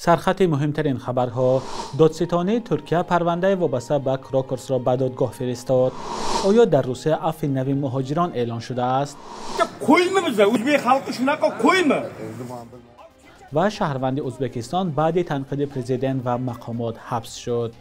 سرخط مهمترین خبرها: دادستانی ترکیه پرونده وابسته به کراکرس را به دادگاه فرستاد. آیا در روسیه عفو نوی مهاجران اعلان شده است؟ و شهروند ازبکستان بعد تنقید پرزیدنت و مقامات حبس شد.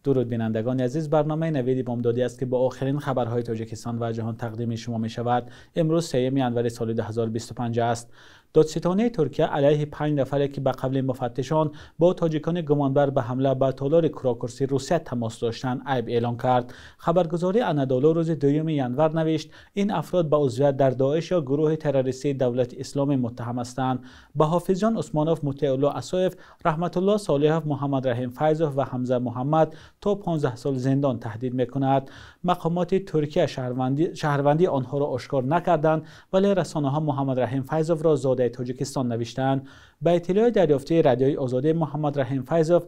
درود بینندگان عزیز، برنامه نوید بامدادی است که با آخرین خبرهای تاجیکستان و جهان تقدیم شما می شود. امروز 3 ژانویه سال 2025 است. دادستانی ترکیه علیه 5 نفر که به قبل مفتشان با تاجیکان گمانبر به حمله به تالار کراکرسی روسیه تماس داشتند عیب اعلان کرد. خبرگزاری انادولو روز 2 ژانویه نوشت این افراد به عضویت در داعش یا گروه تروریستی دولت اسلامی متهم هستند. به حافظ جان عثمانوف، مطیع الله اسایف، رحمت الله صالحوف، محمد رحیم فیضوف و حمزه محمد تا 15 سال زندان تهدید میکند. مقامات ترکیه شهروندی آنها را آشکار نکردند، ولی رسانه‌ها محمد رحیم فیضوف را زاده تاجیکستان نوشتند. به اطلاع دریافتی رادیوی آزادی، محمد رحیم فیضوف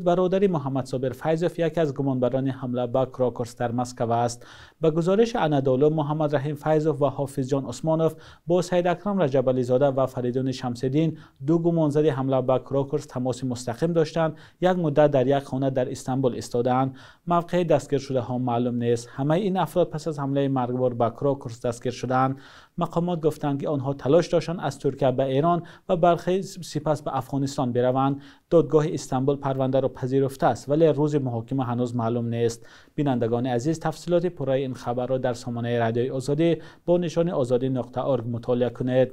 برادر محمد صابر فیضوف یکی از گمانبران حمله به کراکرس در مسکو است. به گزارش انادولو، محمد رحیم فیضوف و حافظ جان عثمانوف با سید اکرم رجب علی زاده و فریدون شمس‌الدین، دو گمانزد حمله به کراکرس، تماس مستقیم داشتند. یک مدت در یک خانه در استانبول ایستادند. موقع دستگیر شده ها معلوم نیست. همه این افراد پس از حمله مرگبار به کراکرس دستگیر شدند. مقامات گفتند که آنها تلاش داشتند از ترکیه به ایران و برخی سپس به افغانستان بروند. دادگاه استانبول پرونده را پذیرفته است، ولی روز محاکمه هنوز معلوم نیست. بینندگان عزیز، تفصیلات پوره این خبر را در سامانه رادیوی آزادی با نشان آزادی.org مطالعه کنید.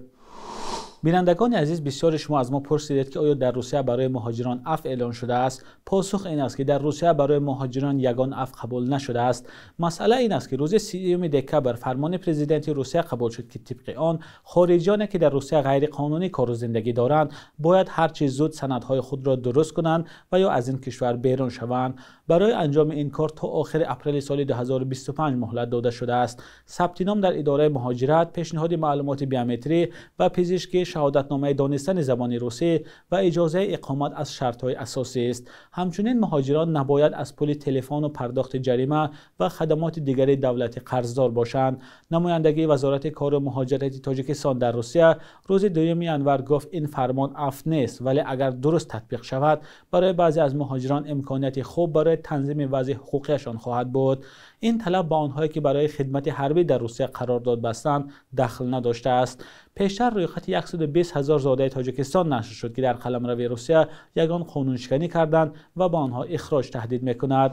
بینندگان عزیز، بسیار شما از ما پرسیدید که آیا در روسیه برای مهاجران عفو اعلان شده است؟ پاسخ این است که در روسیه برای مهاجران یگان عفو قبول نشده است. مسئله این است که روز 3 دکبر فرمان پرزیدنت روسیه قبول شد که طبق آن خارجیانی که در روسیه غیر قانونی کار و زندگی دارند باید هر چه زود سندهای خود را درست کنند و یا از این کشور بیرون شوند. برای انجام این کار تا آخر اپریل سال 2025 مهلت داده شده است. ثبت نام در اداره مهاجرت، پیشنهاد معلومات بیومتری و پزشکی، شهادتنامه دانستن زبان روسی و اجازه اقامت از شرط‌های اساسی است. همچنین مهاجران نباید از پول تلفن و پرداخت جریمه و خدمات دیگری دولتی قرضدار باشند. نمایندگی وزارت کار و مهاجرت تاجیکستان در روسیه روز 2 ژانویه گفت این فرمان عفو نیست، ولی اگر درست تطبیق شود برای بعضی از مهاجران امکانیت خوب برای تنظیم وضع حقوقیشان خواهد بود. این طلب به آنهایی که برای خدمت حربی در روسیه قرارداد بستند دخل نداشته است. پیشتر رویخط 120,000 زاده تاجیکستان نشر شد که در قلمرو روسیه یگان قانونشکنی کردند و با آنها اخراج تهدید میکند.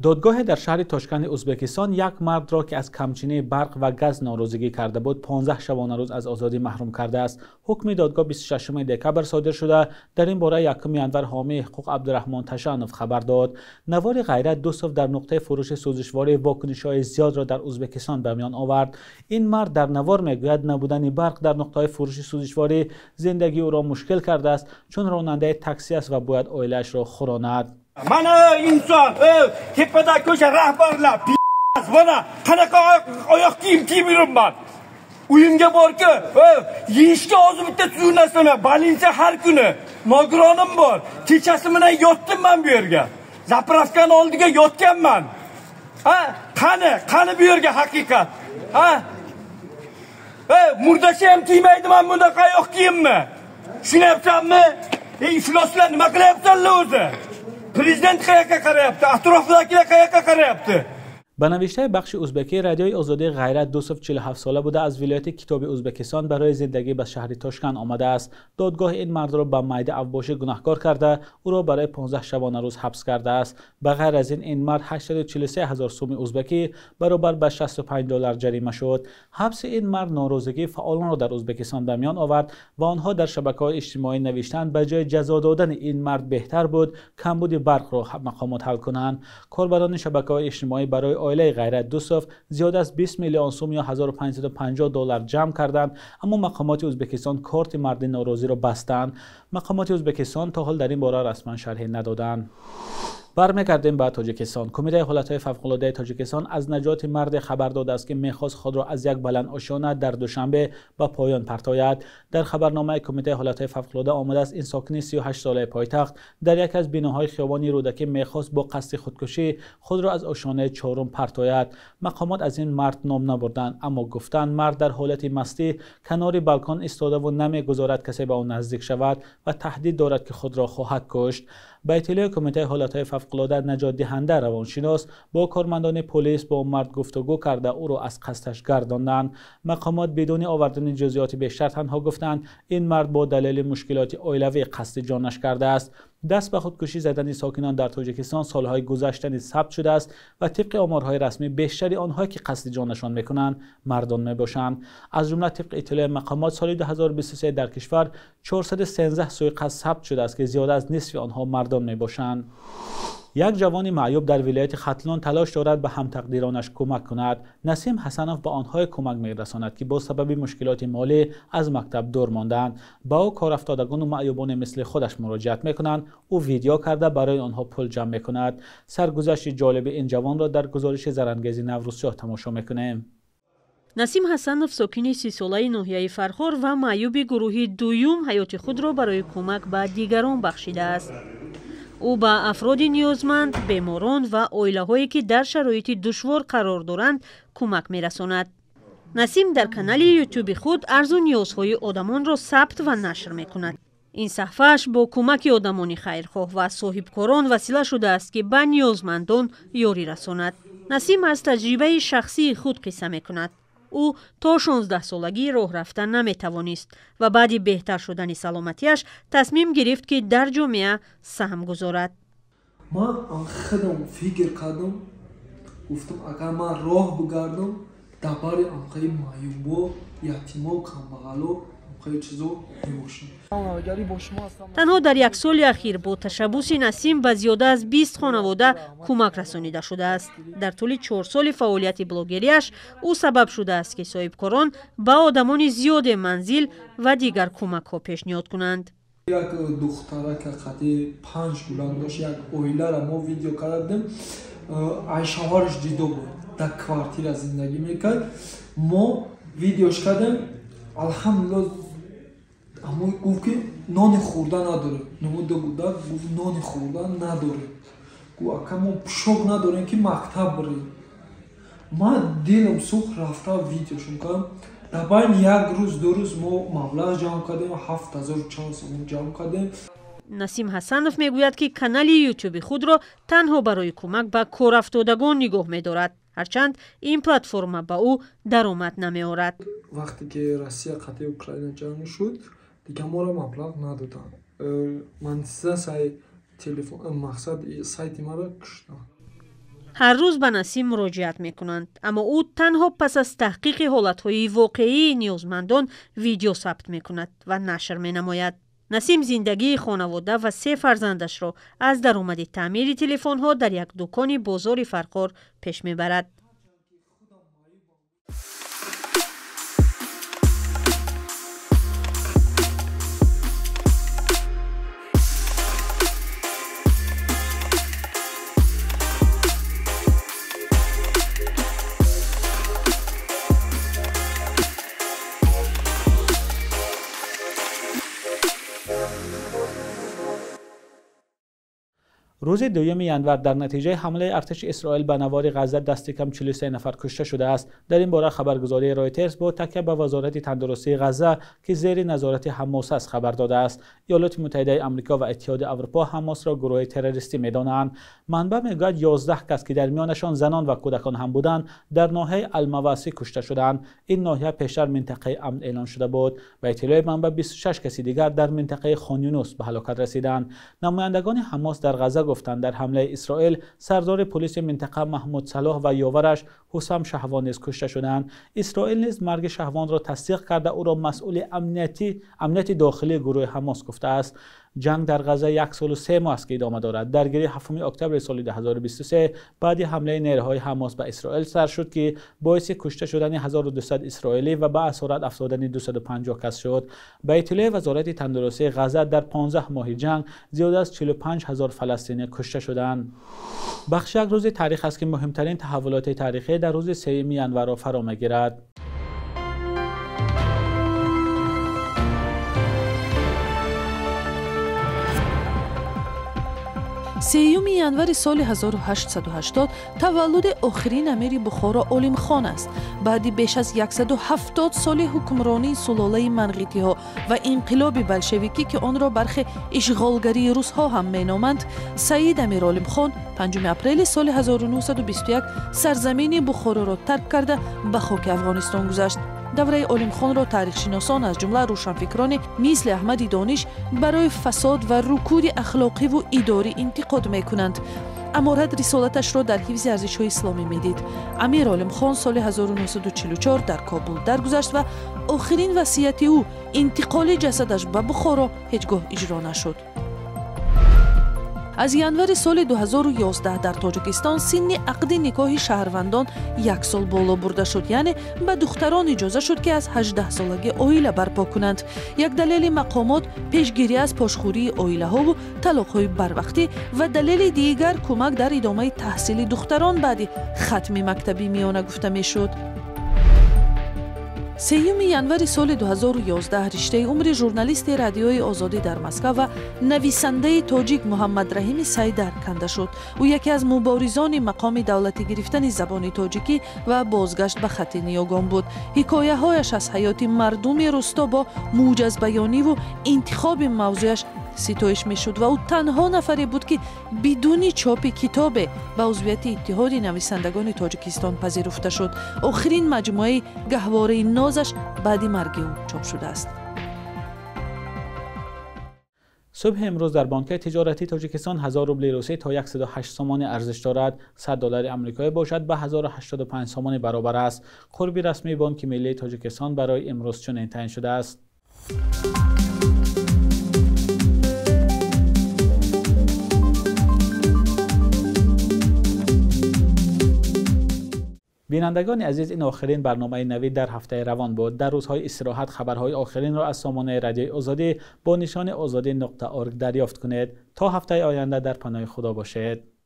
دادگاه در شهر تاشکند ازبکستان یک مرد را که از کمچینی برق و گاز ناراضگی کرده بود 15 شبانه روز از آزادی محروم کرده است. حکم دادگاه 26 دکبر صادر شده. در این باره 1 ژانویه حامی حقوق عبدالرحمن تشنف خبر داد. نوار غیرت دوستوف در نقطه فروش سوزشواری واکنش‌های زیاد را در ازبکستان به میان آورد. این مرد در نوار میگوید نبودن برق در نقطه فروش سوزشواری زندگی او را مشکل کرده است، چون راننده تاکسی است و باید عائله‌اش را خوراند. من insan tepede köşe rahbarlar bana kanaka ayak giyim birim ben. Uyumga bor ki yeyishga hozir bitta suv narsani balincha har kuni nogironim bor. Kechasi bilan yotdim men bu yerga. Zapravkani oldiga yotganman. Qani bu yerga haqiqat. Murdashi ham kiymaydi, men bunaqa oyoq kiyimmi? Tushunyapsanmi? Ifloslar nima qilyapsanlar o'zi? Prezident qayerga qarayapti? Atrofdagilar qayerga qarayapti? به نوشته بخش ازبکی رادیوی آزادی غیرت دوستوف 47 ساله بوده از ولایت کتاب ازبکستان برای زندگی به شهر تاشکند آمده است. دادگاه این مرد را به میده اوباشی گناهکار کرده او را برای 15 شبانه روز حبس کرده است. به غیر از این مرد 843,000 سوم ازبکی برابر به $65 جریمه شد. حبس این مرد ناراضگی فعالان را در ازبکستان به میان آورد و آنها در شبکه‌های اجتماعی نوشتند به جای جزا دادن این مرد بهتر بود کمبود برق را مقامات حل کنند. کاربران شبکه‌های اجتماعی برای عائله غیرت دوستوف زیاده از 20 میلیون سوم یا $1550 جمع کردند، اما مقامات ازبکستان کارت مرد ناراضی را بستند. مقامات ازبکستان تا حال در این باره رسما شرحی ندادند. برمیگردیم به تاجیکستان. کمیته حالتهای فوق‌العاده تاجیکستان از نجات مرد خبر داده است که میخواست خود را از یک بلند آشیانه در دوشنبه به پایان پرتاید. در خبرنامه کمیته حالتهای فوق‌العاده آمده است این ساکن 38 ساله پایتخت در یک از بیناهای خیابانی رودکی میخواست با قصد خودکشی خود را از آشیانه چهارم پرتاید. مقامات از این مرد نام نبردند، اما گفتند مرد در حالت مستی کنار بالکن ایستاده و نمیگذارد کسی به آن نزدیک شود و تهدید دارد که خود را خواهد کشت. به اطلاع کمیته حالتهای فوق‌العاده نجات دهنده روانشناس با کارمندان پلیس با مرد گفتگو کرده او را از قصدش گرداندند. مقامات بدون آوردن جزئیات بیشتر تنها گفتند این مرد با دلیل مشکلات عائلوی قصد جانش کرده است. دست به خودکشی زدن ساکنان در تاجیکستان سالهای گذشته ثبت شده است و طبق آمارهای رسمی بیشتر آنها که قصد جانشان میکنند مردان میباشند. از جمله طبق اطلاع مقامات سال 2023 در کشور 413 سوء قصد ثبت شده است که زیاده از نصف آنها مردان میباشند. یک جوان معیوب در ولایت ختلان تلاش دارد به همتقدیرانش کمک کند. نسیم حسنوف به آنها کمک میرساند که با سبب مشکلات مالی از مکتب دور ماندند. با او کار افتادگان و معیوبان مثل خودش مراجعت میکنند. او ویدیو کرده برای آنها پول جمع میکند. سرگذشت جالب این جوان را در گزارش زرنگیز نوروزشاه تماشا میکنیم. نسیم حسنوف ساکن 30 ساله ناحیه فرخار و معیوب گروهی دوم حیات خود را برای کمک به دیگران بخشیده است. او به افراد نیازمند، بیماران و عائله‌هایی که در شرایط دشوار قرار دارند کمک می‌رساند. نسیم در کانال یوتیوب خود عرض و نیازهای آدمان را ثبت و نشر می‌کند. این صفحه‌اش با کمک آدمان خیرخواه و صاحبکاران وسیله شده است که به نیازمندان یاری رساند. نسیم از تجربه شخصی خود قصه می‌کند. او تا 16 سالگی راه رفتن نمی‌توانست و بعد بهتر شدن سلامتیش تصمیم گرفت که در جامعه سهم گذارد. من خودم فکر کردم، گفتم اگر من راه بگردم درباره انقای معیوبا، یتیما و کمبغلا انقای چیزا میباشم. تنها در یک سال اخیر با تشبث نسیم به زیاده از 20 خانواده کمک رسانیده شده است. در طول 4 سال فعالیت بلاگریش او سبب شده است که صاحبکاران به آدمان زیاد منزل و دیگر کمک ها پیشنهاد کنند. یک دختره که قدی 5 گلان داشت، یک اویله را ما ویدیو کردیم، شوهرش جدا بود، در کوارتیر زندگی میکرد. ما ویدیوش کردیم، الحمدلله اما گفت که نان خوردن نداره. نموده بوده گفت نان خوردن نداره. گفت اکا ما پشک نداریم که مکتب بریم. من دلم سوخت رفته ویدیوشون کردم. در بین یک روز 2 روز ما مبلغ جمع کردیم، 7400 سوم جمع کردیم. نسیم حسنوف میگوید که کانال یوتیوب خود را تنها برای کمک به کار افتادگان نگاه می‌دارد، هرچند این پلتفرم به او درآمد نمی‌آورد. وقتی که روسیه قطع اوکراین جنگ شد دیگه ما را مبلغ ندادن. من سه تلفن مقصد سایت ما را کشتن. هر روز به نسیم مراجعت میکنند، اما او تنها پس از تحقیق حالتهای واقعی نیازمندان ویدیو ثبت میکند و نشر مینماید. نسیم زندگی خانواده و 3 فرزندش را از درآمد تعمیر تلفن‌ها در یک دکان بازار فرخار پیش میبرد. روز 2 ژانویه در نتیجه حمله ارتش اسرائیل به نوار غزه دست کم 43 نفر کشته شده است. در این باره خبرگزاری رایترز با تکیه به وزارت تندرستی غزه که زیر نظارت حماس است خبر داده است. ایالات متحده آمریکا و اتحاد اروپا حماس را گروه تروریستی می‌دانند. منبع میگوید 11 کس که در میانشان زنان و کودکان هم بودند در ناحیه المواسی کشته شدند. این ناحیه پیشتر منطقه امن اعلان شده بود. به اطلاع منبع 26 کسی دیگر در منطقه خان یونس به هلاکت رسیدند. نمایندگان حماس در غزه گفتند در حمله اسرائیل سردار پلیس منطقه محمود صلاح و یاورش حسام شهوان نیز کشته شدند. اسرائیل نیز مرگ شهوان را تصدیق کرده او را مسئول امنیت داخلی گروه حماس گفته است. جنگ در غزه 1 سال و 3 ماه است که ادامه دارد. درگیری 7 اکتبر سال 2023 بعد حمله نیروهای حماس به اسرائیل سر شد که باعث کشته شدن 1200 اسرائیلی و به اسارت افسردن 250 کس شد. به اطلاع وزارت تندرستی غزه در 15 ماه جنگ زیاد از 45000 فلسطینی کشته شدند. بخش یک روز تاریخ است که مهمترین تحولات تاریخی در روز 3 ژانویه را فرا می‌گیرد. 3 январи соли 1880 таваллуди охирин амири Бухоро Олимхон аст. баъди беш аз 170 соли ҳукмронии сулолаи манғитиҳо ва инқилоби болшевикӣ ки онро бархи ишғолгарии русҳо ҳам меноманд, Саид Амир Олимхон 5 апрели соли 1921 сарзамини Бухороро тарк карда ба хоки Афғонистон гузашт. давраи Олимхонро таърихшиносон аз ҷумла рӯшанфикрони мисли Аҳмади Дониш барои фасод ва рукуди ахлоқиву идорӣ интиқод мекунанд. аморат рисолаташро дар ҳифзи арзишҳои исломӣ медид. Амир Олимхон соли 1944 дар Кобул даргузашт ва охирин васияти ӯ интиқоли ҷасадаш ба Бухоро ҳеҷ гоҳ иҷро нашуд. аз январи соли 2011 дар Тоҷикистон синни ақди никоҳи шаҳрвандон 1 сол боло бурда шуд, яъне ба духтарон иҷоза шуд ки аз 18-солагӣ оила барпо кунанд. як далели мақомот пешгирӣ аз пошхӯрии оилаҳову талоқҳои барвақтӣ ва далели дигар кӯмак дар идомаи таҳсили духтарон баъди хатми мактаби миёна гуфта мешуд. 3 январи соли 2011 риштаи умри журналисти радиои Озодӣ дар Москва ва нависандаи тоҷик Муҳаммад Раҳими Сайдар канда шуд. ӯ яке аз муборизони мақоми давлатӣ гирифтани забони тоҷикӣ ва бозгашт ба хати Ниёгон буд. ҳикояҳояш аз ҳаёти мардуми рӯсто бо мӯҷазбаёниву интихоби мавзӯяш ситоиш мешуд ва ӯ танҳо нафаре буд ки бидуни чопи китобе ба узвияти иттиҳоди нависандагони Тоҷикистон пазируфта шуд. охирин маҷмӯаи гаҳвораи нозаш баъди марги ӯ чоп шудааст. صبح امروز در بانک تجارتی تاجیکستان 1000 روبل روسی تا 108 سومانی ارزش دارد. 100 دلار آمریکایی باشد به 1085 سومانی برابر است. قرب رسمی بانک ملی تاجیکستان برای امروز چنین تعیین شده است. بینندگان عزیز، این آخرین برنامه نوید در هفته روان بود. در روزهای استراحت خبرهای آخرین را از سامانه رادیوی آزادی با نشان azadi.org دریافت کنید. تا هفته آینده در پناه خدا باشید.